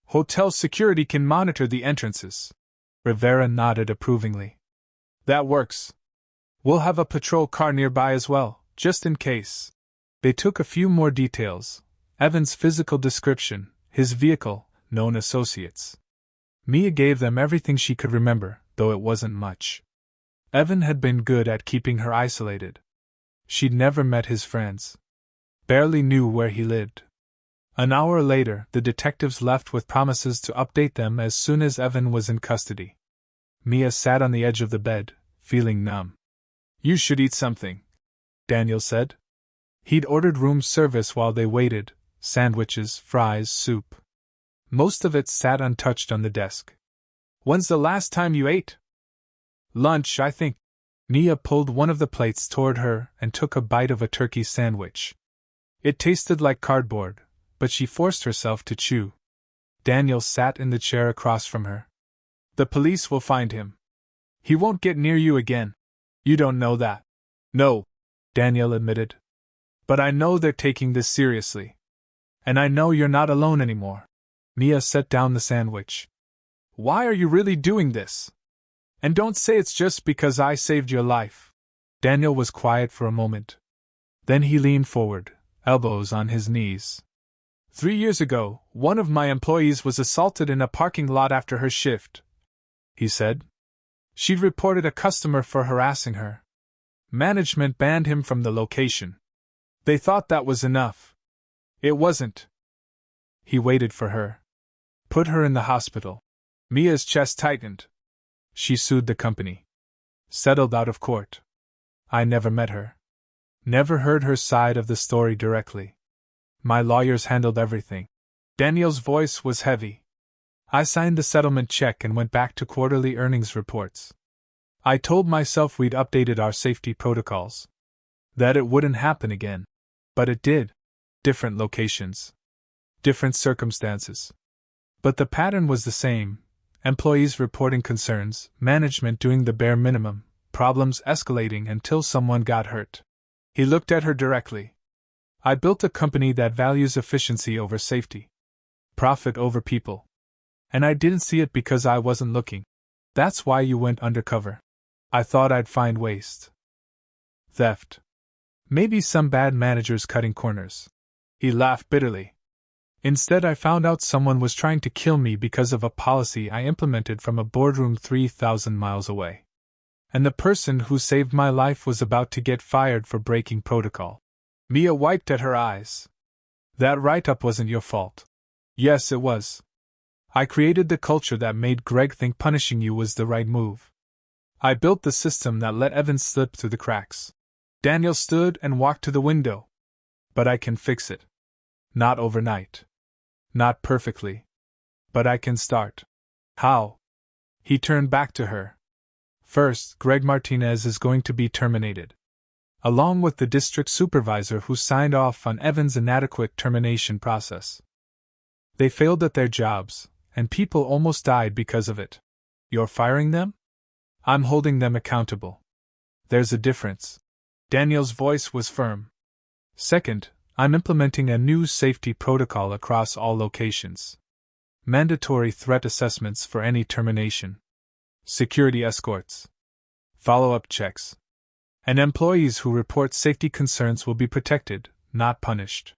Hotel security can monitor the entrances. Rivera nodded approvingly. That works. We'll have a patrol car nearby as well, just in case. They took a few more details: Evan's physical description, his vehicle, known associates. Mia gave them everything she could remember, though it wasn't much. Evan had been good at keeping her isolated. She'd never met his friends. Barely knew where he lived. An hour later, the detectives left with promises to update them as soon as Evan was in custody. Mia sat on the edge of the bed, feeling numb. You should eat something, Daniel said. He'd ordered room service while they waited: sandwiches, fries, soup. Most of it sat untouched on the desk. When's the last time you ate? Lunch, I think. Mia pulled one of the plates toward her and took a bite of a turkey sandwich. It tasted like cardboard, but she forced herself to chew. Daniel sat in the chair across from her. The police will find him. He won't get near you again. You don't know that. No, Daniel admitted. But I know they're taking this seriously. And I know you're not alone anymore. Mia set down the sandwich. Why are you really doing this? And don't say it's just because I saved your life. Daniel was quiet for a moment. Then he leaned forward, elbows on his knees. 3 years ago, one of my employees was assaulted in a parking lot after her shift, he said. She'd reported a customer for harassing her. Management banned him from the location. They thought that was enough. It wasn't. He waited for her. Put her in the hospital. Mia's chest tightened. She sued the company. Settled out of court. I never met her. Never heard her side of the story directly. My lawyers handled everything. Daniel's voice was heavy. I signed the settlement check and went back to quarterly earnings reports. I told myself we'd updated our safety protocols. That it wouldn't happen again. But it did. Different locations. Different circumstances. But the pattern was the same: employees reporting concerns, management doing the bare minimum, problems escalating until someone got hurt. He looked at her directly. I built a company that values efficiency over safety. Profit over people. And I didn't see it because I wasn't looking. That's why you went undercover. I thought I'd find waste. Theft. Maybe some bad managers cutting corners. He laughed bitterly. Instead, I found out someone was trying to kill me because of a policy I implemented from a boardroom 3,000 miles away. And the person who saved my life was about to get fired for breaking protocol. Mia wiped at her eyes. That write-up wasn't your fault. Yes, it was. I created the culture that made Greg think punishing you was the right move. I built the system that let Evan slip through the cracks. Daniel stood and walked to the window. But I can fix it. Not overnight. Not perfectly. But I can start. How? He turned back to her. First, Greg Martinez is going to be terminated. Along with the district supervisor who signed off on Evan's inadequate termination process. They failed at their jobs, and people almost died because of it. You're firing them? I'm holding them accountable. There's a difference. Daniel's voice was firm. Second, I'm implementing a new safety protocol across all locations. Mandatory threat assessments for any termination. Security escorts. Follow-up checks. And employees who report safety concerns will be protected, not punished.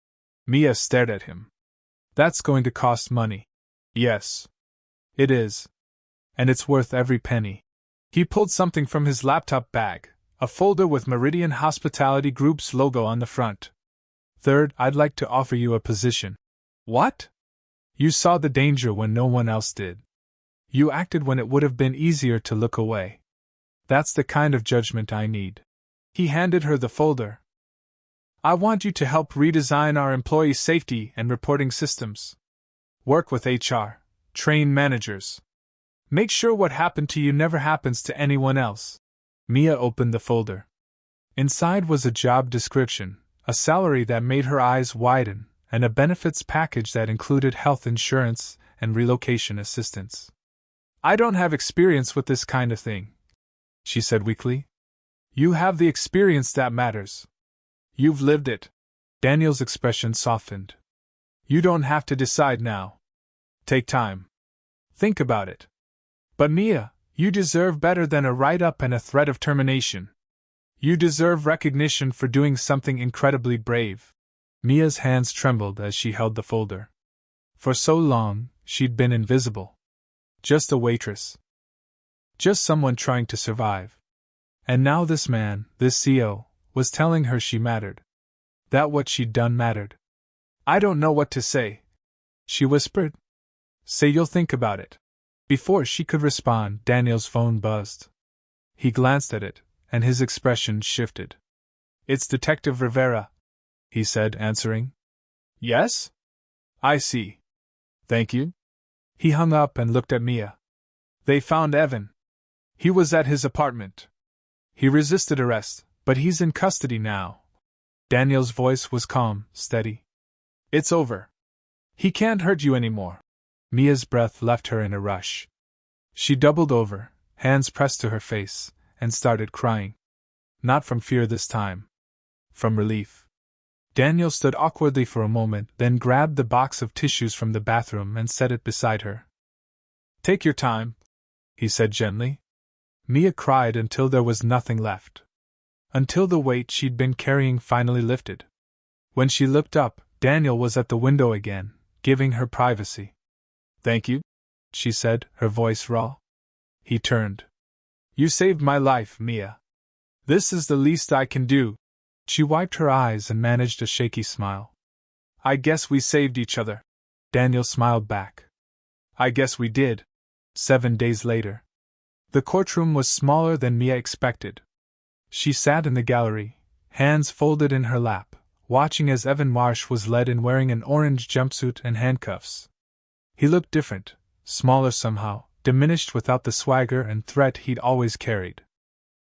Mia stared at him. That's going to cost money. Yes. It is. And it's worth every penny. He pulled something from his laptop bag, a folder with Meridian Hospitality Group's logo on the front. Third, I'd like to offer you a position. What? You saw the danger when no one else did. You acted when it would have been easier to look away. That's the kind of judgment I need. He handed her the folder. I want you to help redesign our employee safety and reporting systems. Work with HR, train managers. Make sure what happened to you never happens to anyone else. Mia opened the folder. Inside was a job description, a salary that made her eyes widen, and a benefits package that included health insurance and relocation assistance. I don't have experience with this kind of thing, she said weakly. You have the experience that matters. You've lived it. Daniel's expression softened. You don't have to decide now. Take time. Think about it. But Mia, you deserve better than a write-up and a threat of termination. You deserve recognition for doing something incredibly brave. Mia's hands trembled as she held the folder. For so long, she'd been invisible. Just a waitress. Just someone trying to survive. And now this man, this CO, was telling her she mattered. That what she'd done mattered. I don't know what to say, she whispered. Say you'll think about it. Before she could respond, Daniel's phone buzzed. He glanced at it, and his expression shifted. It's Detective Rivera, he said, answering. Yes? I see. Thank you. He hung up and looked at Mia. They found Evan. He was at his apartment. He resisted arrest, but he's in custody now. Daniel's voice was calm, steady. It's over. He can't hurt you anymore. Mia's breath left her in a rush. She doubled over, hands pressed to her face, and started crying. Not from fear this time. From relief. Daniel stood awkwardly for a moment, then grabbed the box of tissues from the bathroom and set it beside her. Take your time, he said gently. Mia cried until there was nothing left. Until the weight she'd been carrying finally lifted. When she looked up, Daniel was at the window again, giving her privacy. Thank you, she said, her voice raw. He turned. You saved my life, Mia. This is the least I can do. She wiped her eyes and managed a shaky smile. I guess we saved each other. Daniel smiled back. I guess we did. 7 days later. The courtroom was smaller than Mia expected. She sat in the gallery, hands folded in her lap, watching as Evan Marsh was led in wearing an orange jumpsuit and handcuffs. He looked different, smaller somehow, diminished without the swagger and threat he'd always carried.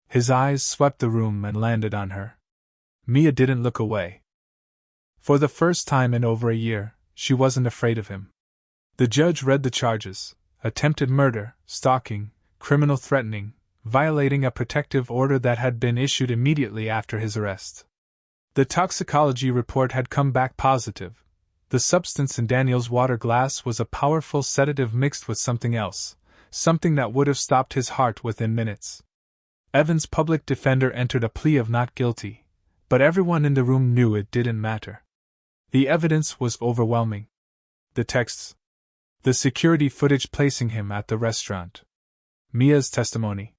His eyes swept the room and landed on her. Mia didn't look away. For the first time in over a year, she wasn't afraid of him. The judge read the charges: attempted murder, stalking, criminal threatening, violating a protective order that had been issued immediately after his arrest. The toxicology report had come back positive. The substance in Daniel's water glass was a powerful sedative mixed with something else, something that would have stopped his heart within minutes. Evan's public defender entered a plea of not guilty, but everyone in the room knew it didn't matter. The evidence was overwhelming. The texts. The security footage placing him at the restaurant. Mia's testimony.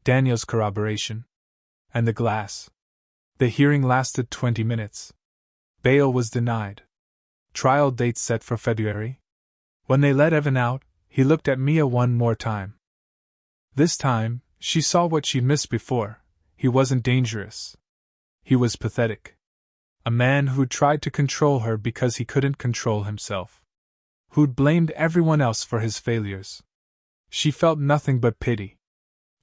Daniel's corroboration. And the glass. The hearing lasted 20 minutes. Bail was denied. Trial date set for February. When they let Evan out, he looked at Mia one more time. This time, she saw what she'd missed before. He wasn't dangerous. He was pathetic. A man who'd tried to control her because he couldn't control himself. Who'd blamed everyone else for his failures. She felt nothing but pity.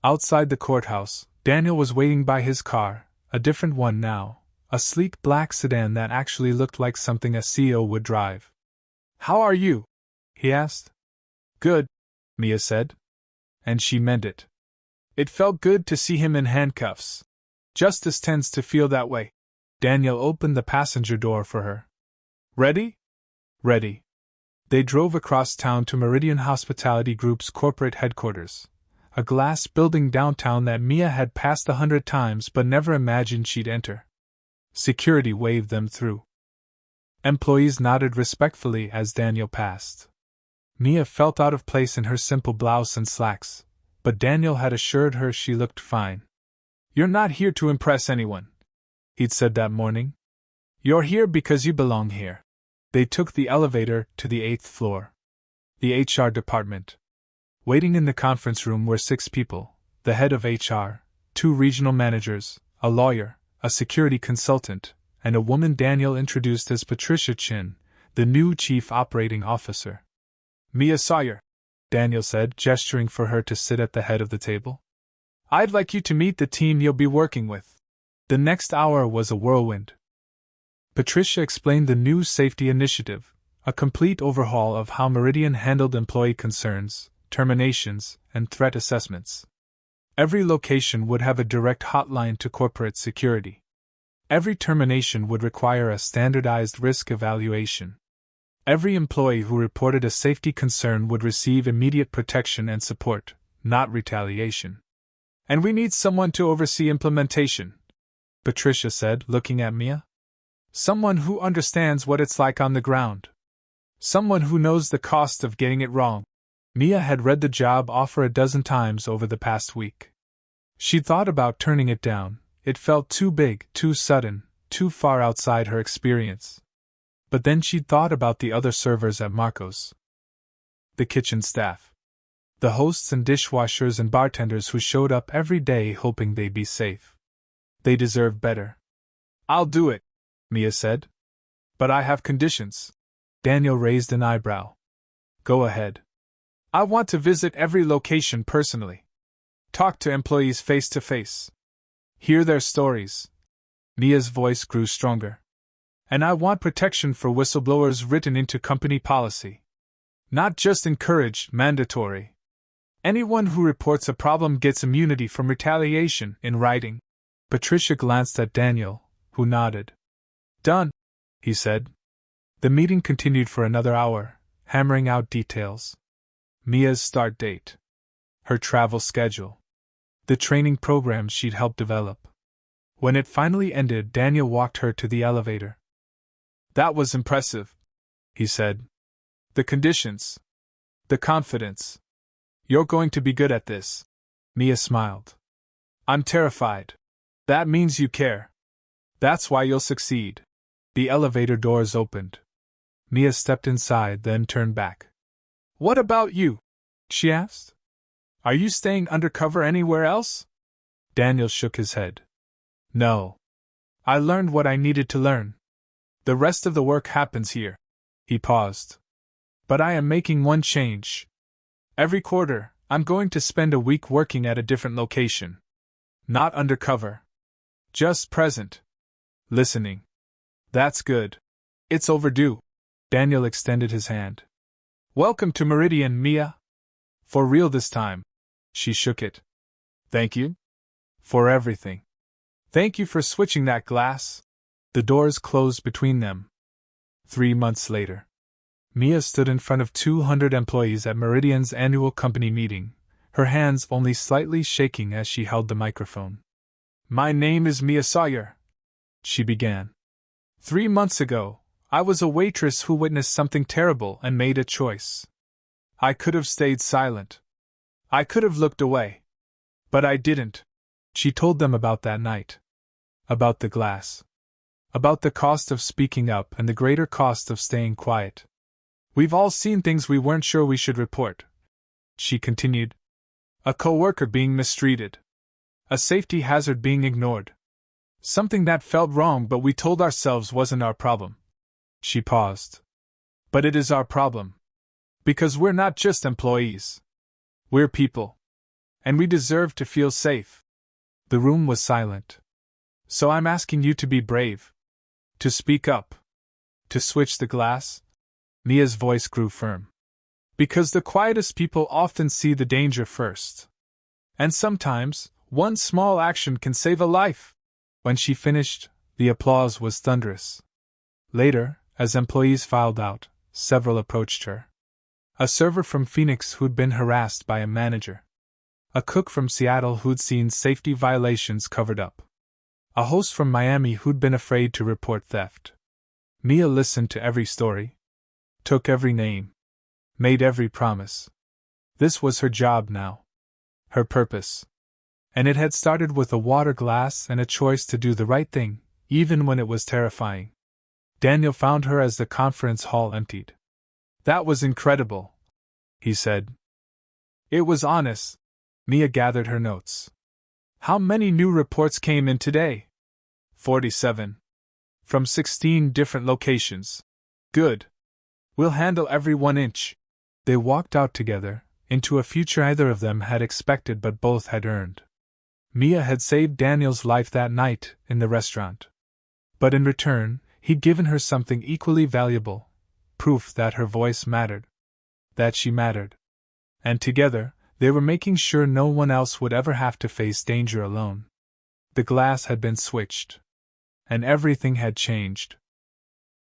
Outside the courthouse, Daniel was waiting by his car, a different one now, a sleek black sedan that actually looked like something a CEO would drive. How are you? He asked. Good, Mia said. And she meant it. It felt good to see him in handcuffs. Justice tends to feel that way. Daniel opened the passenger door for her. Ready? Ready. They drove across town to Meridian Hospitality Group's corporate headquarters, a glass building downtown that Mia had passed 100 times but never imagined she'd enter. Security waved them through. Employees nodded respectfully as Daniel passed. Mia felt out of place in her simple blouse and slacks, but Daniel had assured her she looked fine. You're not here to impress anyone, he'd said that morning. You're here because you belong here. They took the elevator to the 8th floor. The HR department. Waiting in the conference room were 6 people: the head of HR, 2 regional managers, a lawyer, a security consultant, and a woman Daniel introduced as Patricia Chin, the new chief operating officer. Mia Sawyer, Daniel said, gesturing for her to sit at the head of the table. I'd like you to meet the team you'll be working with. The next hour was a whirlwind. Patricia explained the new safety initiative, a complete overhaul of how Meridian handled employee concerns, terminations, and threat assessments. Every location would have a direct hotline to corporate security. Every termination would require a standardized risk evaluation. Every employee who reported a safety concern would receive immediate protection and support, not retaliation. And we need someone to oversee implementation, Patricia said, looking at Mia. Someone who understands what it's like on the ground. Someone who knows the cost of getting it wrong. Mia had read the job offer a dozen times over the past week. She'd thought about turning it down. It felt too big, too sudden, too far outside her experience. But then she'd thought about the other servers at Marco's. The kitchen staff. The hosts and dishwashers and bartenders who showed up every day hoping they'd be safe. They deserve better. I'll do it, Mia said. But I have conditions. Daniel raised an eyebrow. Go ahead. I want to visit every location personally. Talk to employees face to face. Hear their stories. Mia's voice grew stronger. And I want protection for whistleblowers written into company policy. Not just encouraged, mandatory. Anyone who reports a problem gets immunity from retaliation in writing. Patricia glanced at Daniel, who nodded. Done, he said. The meeting continued for another hour, hammering out details. Mia's start date. Her travel schedule. The training programs she'd helped develop. When it finally ended, Daniel walked her to the elevator. That was impressive, he said. The conditions. The confidence. You're going to be good at this. Mia smiled. I'm terrified. That means you care. That's why you'll succeed. The elevator doors opened. Mia stepped inside, then turned back. What about you? She asked. Are you staying undercover anywhere else? Daniel shook his head. No. I learned what I needed to learn. The rest of the work happens here. He paused. But I am making one change. Every quarter, I'm going to spend a week working at a different location. Not undercover. Just present. Listening. That's good. It's overdue. Daniel extended his hand. Welcome to Meridian, Mia. For real this time. She shook it. Thank you. For everything. Thank you for switching that glass. The doors closed between them. 3 months later. Mia stood in front of 200 employees at Meridian's annual company meeting, her hands only slightly shaking as she held the microphone. My name is Mia Sawyer, she began. 3 months ago, I was a waitress who witnessed something terrible and made a choice. I could have stayed silent. I could have looked away. But I didn't. She told them about that night. About the glass. About the cost of speaking up and the greater cost of staying quiet. We've all seen things we weren't sure we should report, she continued. A coworker being mistreated. A safety hazard being ignored. Something that felt wrong but we told ourselves wasn't our problem. She paused. But it is our problem. Because we're not just employees. We're people. And we deserve to feel safe. The room was silent. So I'm asking you to be brave. To speak up. To switch the glass. Mia's voice grew firm. Because the quietest people often see the danger first. And sometimes, one small action can save a life. When she finished, the applause was thunderous. Later, as employees filed out, several approached her. A server from Phoenix who'd been harassed by a manager. A cook from Seattle who'd seen safety violations covered up. A host from Miami who'd been afraid to report theft. Mia listened to every story. Took every name. Made every promise. This was her job now. Her purpose. And it had started with a water glass and a choice to do the right thing, even when it was terrifying. Daniel found her as the conference hall emptied. That was incredible, he said. It was honest. Mia gathered her notes. How many new reports came in today? 47. From 16 different locations. Good. We'll handle every 1 inch. They walked out together, into a future neither of them had expected but both had earned. Mia had saved Daniel's life that night in the restaurant. But in return, he'd given her something equally valuable, proof that her voice mattered. That she mattered. And together, they were making sure no one else would ever have to face danger alone. The glass had been switched. And everything had changed.